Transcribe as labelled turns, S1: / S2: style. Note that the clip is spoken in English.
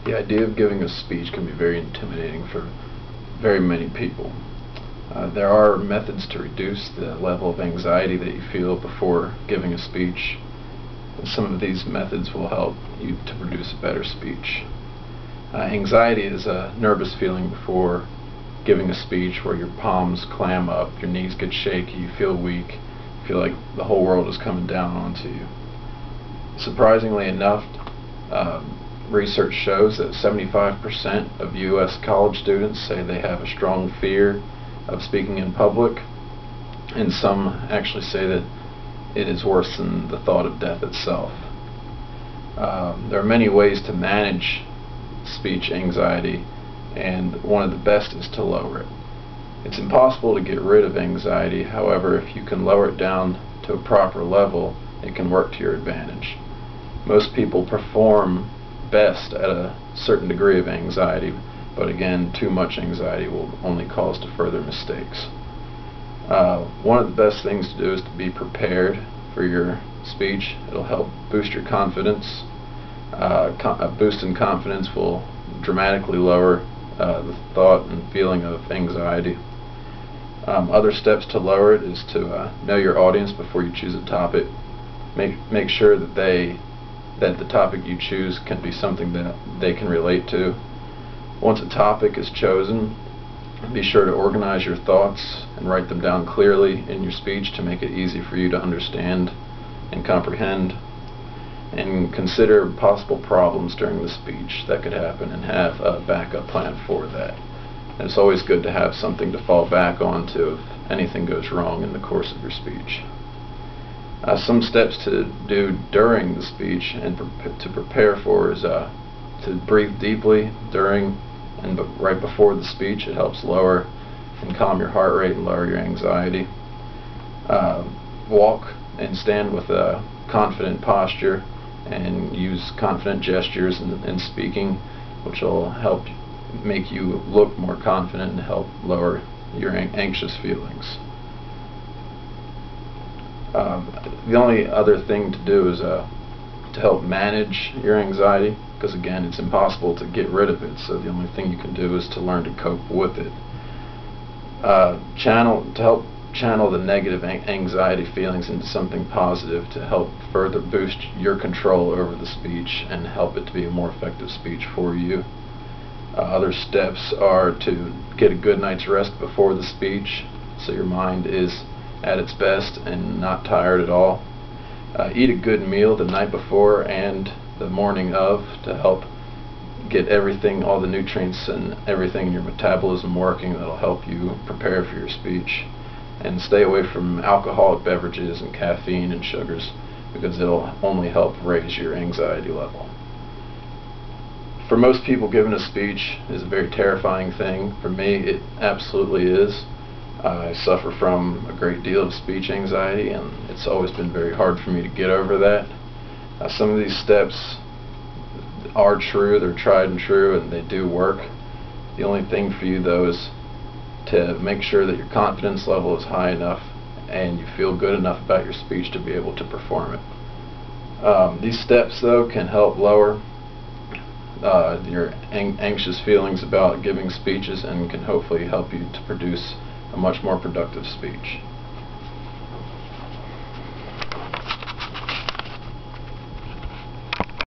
S1: The idea of giving a speech can be very intimidating for very many people. There are methods to reduce the level of anxiety that you feel before giving a speech. And some of these methods will help you to produce a better speech. Anxiety is a nervous feeling before giving a speech where your palms clam up, your knees get shaky, you feel weak, you feel like the whole world is coming down onto you. Surprisingly enough, research shows that 75% of U.S. college students say they have a strong fear of speaking in public, and some actually say that it is worse than the thought of death itself. There are many ways to manage speech anxiety, and one of the best is to lower it. It's impossible to get rid of anxiety. However, if you can lower it down to a proper level, it can work to your advantage. Most people perform best at a certain degree of anxiety, but again, too much anxiety will only cause to further mistakes. One of the best things to do is to be prepared for your speech. It'll help boost your confidence. A boost in confidence will dramatically lower the thought and feeling of anxiety. Other steps to lower it is to know your audience before you choose a topic. Make sure that the topic you choose can be something that they can relate to. Once a topic is chosen, be sure to organize your thoughts and write them down clearly in your speech to make it easy for you to understand and comprehend. And consider possible problems during the speech that could happen and have a backup plan for that. And it's always good to have something to fall back on if anything goes wrong in the course of your speech. Some steps to do during the speech and to prepare for is to breathe deeply during and right before the speech. It helps lower and calm your heart rate and lower your anxiety. Walk and stand with a confident posture and use confident gestures in speaking, which will help make you look more confident and help lower your anxious feelings. The only other thing to do is to help manage your anxiety, because again, it's impossible to get rid of it, so the only thing you can do is to learn to cope with it. To help channel the negative anxiety feelings into something positive to help further boost your control over the speech and help it to be a more effective speech for you. Other steps are to get a good night's rest before the speech so your mind is at its best and not tired at all. Eat a good meal the night before and the morning of to help get everything, all the nutrients and everything in your metabolism working that'll help you prepare for your speech. And stay away from alcoholic beverages and caffeine and sugars, because it'll only help raise your anxiety level. For most people, giving a speech is a very terrifying thing. For me, it absolutely is. I suffer from a great deal of speech anxiety, and it's always been very hard for me to get over that. Some of these steps are true, they're tried and true, and they do work. The only thing for you, though, is to make sure that your confidence level is high enough and you feel good enough about your speech to be able to perform it. These steps, though, can help lower your anxious feelings about giving speeches and can hopefully help you to produce a much more productive speech.